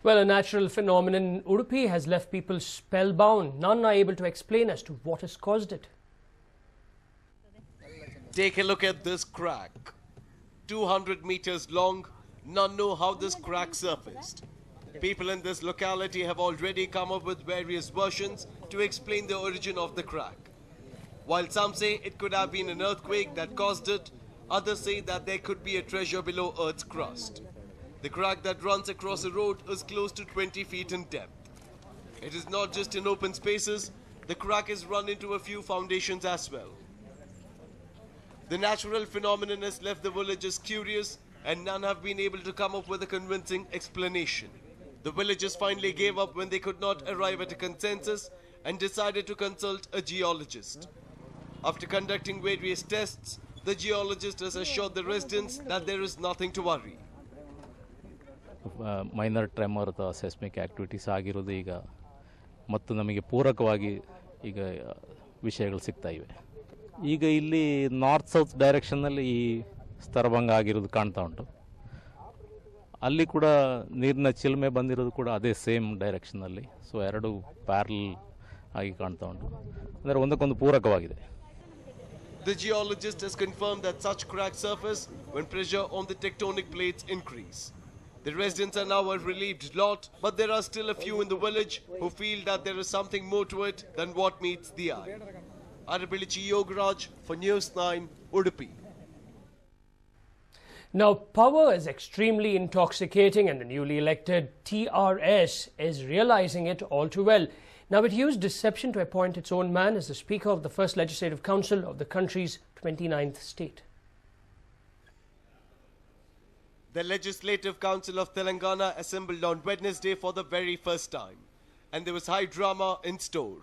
Well, a natural phenomenon in Udupi has left people spellbound. None are able to explain as to what has caused it. Take a look at this crack. 200 meters long, none know how this crack surfaced. People in this locality have already come up with various versions to explain the origin of the crack. While some say it could have been an earthquake that caused it, others say that there could be a treasure below Earth's crust. The crack that runs across a road is close to 20 feet in depth. It is not just in open spaces, the crack is run into a few foundations as well. The natural phenomenon has left the villagers curious and none have been able to come up with a convincing explanation. The villagers finally gave up when they could not arrive at a consensus and decided to consult a geologist. After conducting various tests, the geologist has assured the residents that there is nothing to worry. Minor tremor ಅಥವಾ seismic activities ಆಗಿರೋದು ಈಗ ಮತ್ತು ನಮಗೆ ಪೂರಕವಾಗಿ ಈಗ ವಿಷಯಗಳು ಸಿಗ್ತಾ ಇವೆ. ಈಗ ಇಲ್ಲಿ ನಾರ್ತ್ ಸೌತ್ ಡೈರೆಕ್ಷನ್ನಲ್ಲಿ ಈ ಸ್ತರಭಂಗ ಆಗಿರೋದು ಕಾಣ್ತಾ ಉಂಟು. ಅಲ್ಲಿ ಕೂಡ ನೀರಿನ ಚಿಲ್ಮೆ ಬಂದಿರೋದು ಕೂಡ ಅದೇ ಸೇಮ್ ಡೈರೆಕ್ಷನ್ನಲ್ಲಿ. ಸೊ ಎರಡು ಪ್ಯಾರಲ್ ಆಗಿ ಕಾಣ್ತಾ ಉಂಟು. ಅಂದರೆ ಒಂದಕ್ಕೊಂದು ಪೂರಕವಾಗಿದೆ. The geologist has confirmed that such cracks surface when pressure on the tectonic plates increase. The residents are now a relieved lot, but there are still a few in the village who feel that there is something more to it than what meets the eye. Arabilichi Yogaraj for News9, Udupi. Now, power is extremely intoxicating and the newly elected TRS is realizing it all too well. Now, it used deception to appoint its own man as the Speaker of the First Legislative Council of the country's 29th state. The Legislative Council of Telangana assembled on Wednesday for the very first time, and there was high drama in store.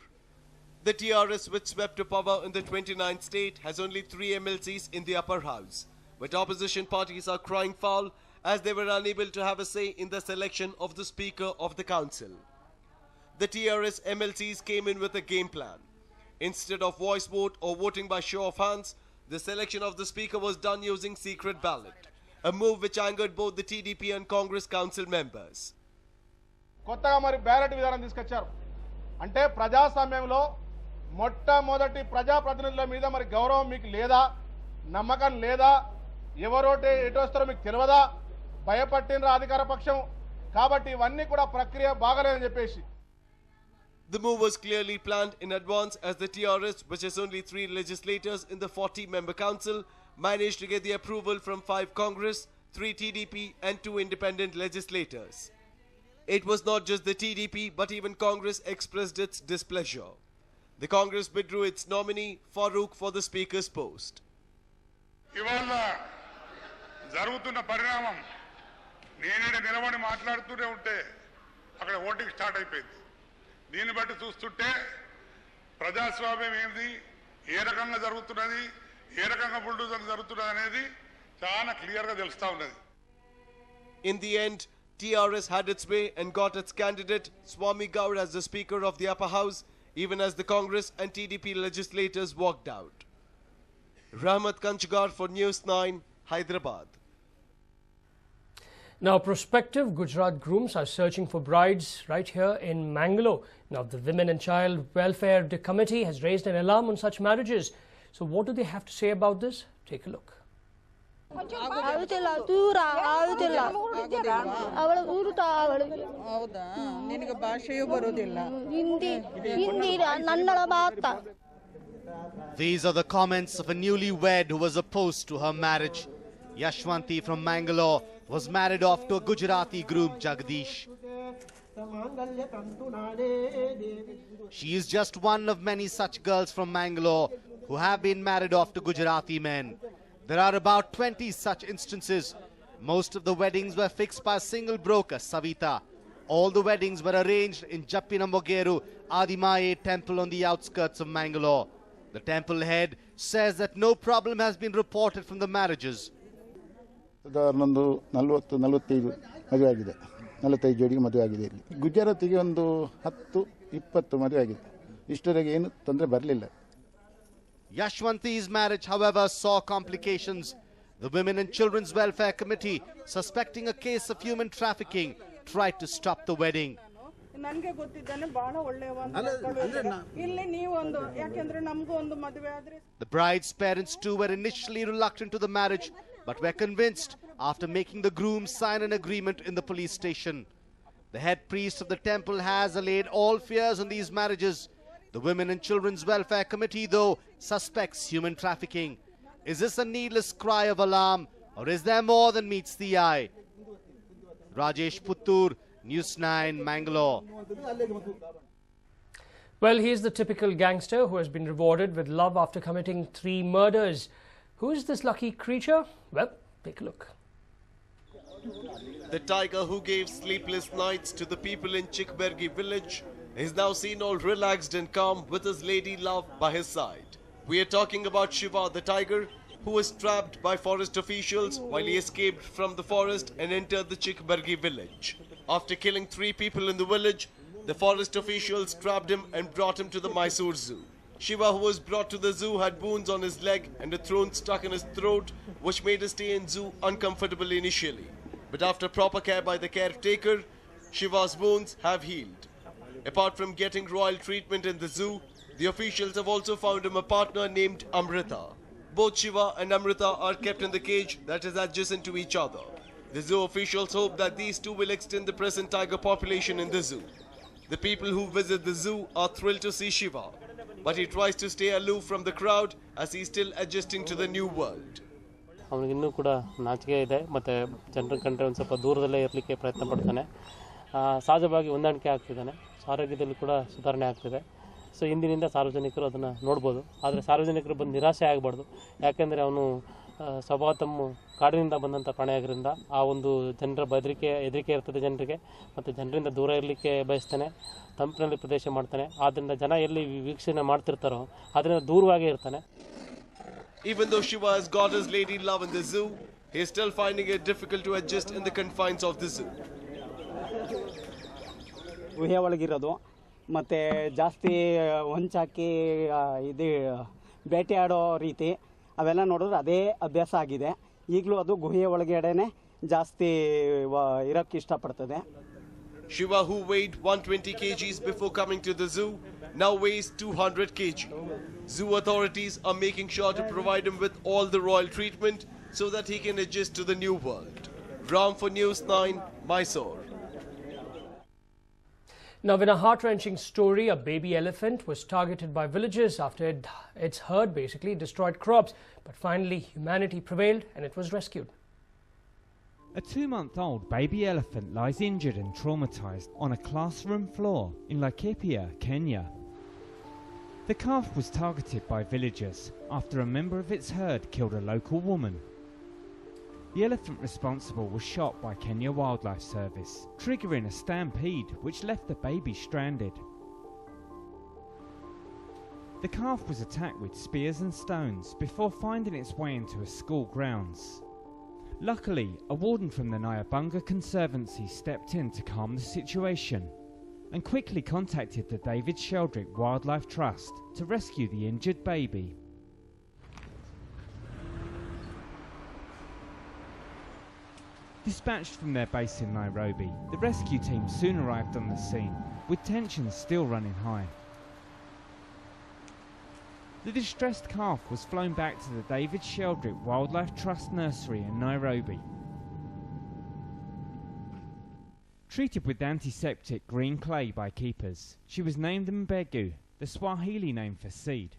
The TRS, which swept to power in the 29th state, has only 3 MLCs in the upper house, but opposition parties are crying foul as they were unable to have a say in the selection of the Speaker of the Council. The TRS MLCs came in with a game plan. Instead of voice vote or voting by show of hands, the selection of the Speaker was done using secret ballot, a move which angered both the TDP and Congress council members. కొత్తగా మరి ballot విధానం తీసుకొచ్చారు. అంటే ప్రజాస్వామ్యంలో మొట్టమొదటి ప్రజాప్రతినిధుల మీద మరి గౌరవం మీకు లేదా, నమ్మకం లేదా, ఎవరోటే ఎటు వస్తారో మీకు తెలియదా, భయపట్టినరా అధికార పక్షం, కాబట్టి ఇవన్నీ కూడా ప్రక్రియ బాగలేదని చెప్పేసి. The move was clearly planned in advance as the TRS, which has only 3 legislators in the 40-member council, managed to get the approval from 5 Congress, 3 TDP and 2 independent legislators. It was not just the TDP but even Congress expressed its displeasure. The Congress withdrew its nominee Farooq for the Speaker's post. ఇవాళ జరుగుతున్న పరిణామం నేనే నిలబడి మాట్లాడుతూనే ఉంటే అక్కడ voting start అయిపోయింది. దీన్ని బట్టి చూస్తుంటే ప్రజాస్వామ్యం ఏంది, ఏ రకంగా జరుగుతున్నది, ఏ రకంగా బుల్డోజర్ జరుగుతున్నది అనేది చాలా క్లియర్గా తెలుస్తా ఉన్నది. In the end, TRS had its way and got its candidate Swami Gaur as the Speaker of the upper house, even as the Congress and TDP legislators walked out. Rahmat Kanchgar for News9, Hyderabad. Now, prospective Gujarat grooms are searching for brides right here in Mangalore. Now, the Women and Child Welfare Committee has raised an alarm on such marriages. So, what do they have to say about this? Take a look. These are the comments of a newlywed who was opposed to her marriage. Yashwanti from Mangalore was married off to a Gujarati groom, Jagdish. She is just one of many such girls from Mangalore who have been married off to Gujarati men. There are about 20 such instances. Most of the weddings were fixed by a single broker, Savita. All the weddings were arranged in Jappinamogeru Adimaye temple on the outskirts of Mangalore. The temple head says that no problem has been reported from the marriages. ನಂದು 40-45 ಮದುವೆ ಆಗಿದೆ, 45 ಜೋಡಿಗೆ ಮದುವೆ ಆಗಿದೆ. ಇಲ್ಲಿ ಗುಜರಾತಿಗೆ ಒಂದು 10-20 ಮದುವೆ ಆಗಿದೆ. ಇಷ್ಟರಿಗೆ ಏನು ತೊಂದರೆ ಬರಲಿಲ್ಲ. Yashwanti's marriage, however, saw complications. The Women and Children's Welfare Committee, suspecting a case of human trafficking, tried to stop the wedding. The bride's parents too were initially reluctant to the marriage, but were convinced after making the groom sign an agreement in the police station. The head priest of the temple has allayed all fears on these marriages. The Women and Children's Welfare Committee, though, suspects human trafficking. Is this a needless cry of alarm, or is there more than meets the eye? Rajesh Puttur, News9, Mangalore. Well, he is the typical gangster who has been rewarded with love after committing 3 murders. Who is this lucky creature? Well, take a look. The tiger who gave sleepless nights to the people in Chikbergi village is now seen all relaxed and calm with his lady love by his side. We are talking about Shiva the tiger, who was trapped by forest officials while he escaped from the forest and entered the Chikbergi village. After killing 3 people in the village, the forest officials trapped him and brought him to the Mysore Zoo. Shiva, who was brought to the zoo, had wounds on his leg and a thorn stuck in his throat, which made his stay in zoo uncomfortable initially. But after proper care by the caretaker, Shiva's wounds have healed. Apart from getting royal treatment in the zoo, the officials have also found him a partner named Amrita. Both Shiva and Amrita are kept in the cage that is adjacent to each other. The zoo officials hope that these two will extend the present tiger population in the zoo. The people who visit the zoo are thrilled to see Shiva, but he tries to stay aloof from the crowd as he is still adjusting to the new world. ಅವನಿಗೆ ಇನ್ನೂ ಕೂಡ ನಾಚಿಕೆ ಇದೆ ಮತ್ತು ಜನರ ಕಂಡ್ರೆ ಒಂದು ಸ್ವಲ್ಪ ದೂರದಲ್ಲೇ ಇರಲಿಕ್ಕೆ ಪ್ರಯತ್ನ ಪಡ್ತಾನೆ. ಸಹಜವಾಗಿ ಹೊಂದಾಣಿಕೆ ಆಗ್ತಿದ್ದಾನೆ. ಆರೋಗ್ಯದಲ್ಲಿ ಕೂಡ ಸುಧಾರಣೆ ಆಗ್ತಿದೆ. ಸೊ ಇಂದಿನಿಂದ ಸಾರ್ವಜನಿಕರು ಅದನ್ನು ನೋಡ್ಬೋದು. ಆದರೆ ಸಾರ್ವಜನಿಕರು ಬಂದು ನಿರಾಶೆ ಆಗಬಾರ್ದು. ಯಾಕೆಂದರೆ ಅವನು ಸ್ವಭಾವತಃ ಕಾಡಿನಿಂದ ಬಂದಂಥ ಪ್ರಾಣಿ ಆಗಿದ್ದರಿಂದ ಆ ಒಂದು ಜನರ ಹೆದರಿಕೆ ಇರ್ತದೆ ಜನರಿಗೆ, ಮತ್ತು ಜನರಿಂದ ದೂರ ಇರಲಿಕ್ಕೆ ಬಯಸ್ತಾನೆ. ತಂಪಿನಲ್ಲಿ ಪ್ರದೇಶ ಮಾಡ್ತಾನೆ. ಆದ್ದರಿಂದ ಜನ ಎಲ್ಲಿ ವೀಕ್ಷಣೆ ಮಾಡ್ತಿರ್ತಾರೋ ಅದರಿಂದ ದೂರವಾಗೇ ಇರ್ತಾನೆ. Even though Shiva has got his lady love in the zoo, he is still finding it difficult to adjust in the confines of the zoo. ಗುಹೆ ಒಳಗಿರೋದು ಮತ್ತು ಜಾಸ್ತಿ ಹೊಂಚಾಕಿ ಇದು ಬೇಟೆಯಾಡೋ ರೀತಿ ಅವೆಲ್ಲ ನೋಡಿದ್ರೆ ಅದೇ ಅಭ್ಯಾಸ ಆಗಿದೆ. ಈಗಲೂ ಅದು ಗುಹೆಯ ಒಳಗಡೆನೆ ಜಾಸ್ತಿ ಇರೋಕ್ಕೆ ಇಷ್ಟಪಡ್ತದೆ. Shiva, who weighed 120 kgs before coming to the zoo, now weighs 200 kg. Zoo authorities are making sure to provide him with all the royal treatment so that he can adjust to the new world. Ram for News9, Mysore. Now, in a heart-wrenching story, a baby elephant was targeted by villagers after its herd basically destroyed crops. But finally, humanity prevailed and it was rescued. A 2-month-old baby elephant lies injured and traumatized on a classroom floor in Laikipia, Kenya. The calf was targeted by villagers after a member of its herd killed a local woman. The elephant responsible was shot by Kenya Wildlife Service, triggering a stampede which left the baby stranded. The calf was attacked with spears and stones before finding its way into a school grounds. Luckily, a warden from the Nyabunga Conservancy stepped in to calm the situation and quickly contacted the David Sheldrick Wildlife Trust to rescue the injured baby. Dispatched from their base in Nairobi, the rescue team soon arrived on the scene, with tensions still running high. The distressed calf was flown back to the David Sheldrick Wildlife Trust nursery in Nairobi. Treated with antiseptic green clay by keepers, she was named Mbegu, the Swahili name for seed.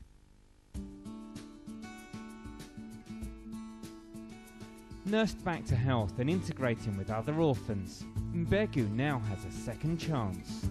Nursed back to health and integrating with other orphans, Mbegu now has a second chance.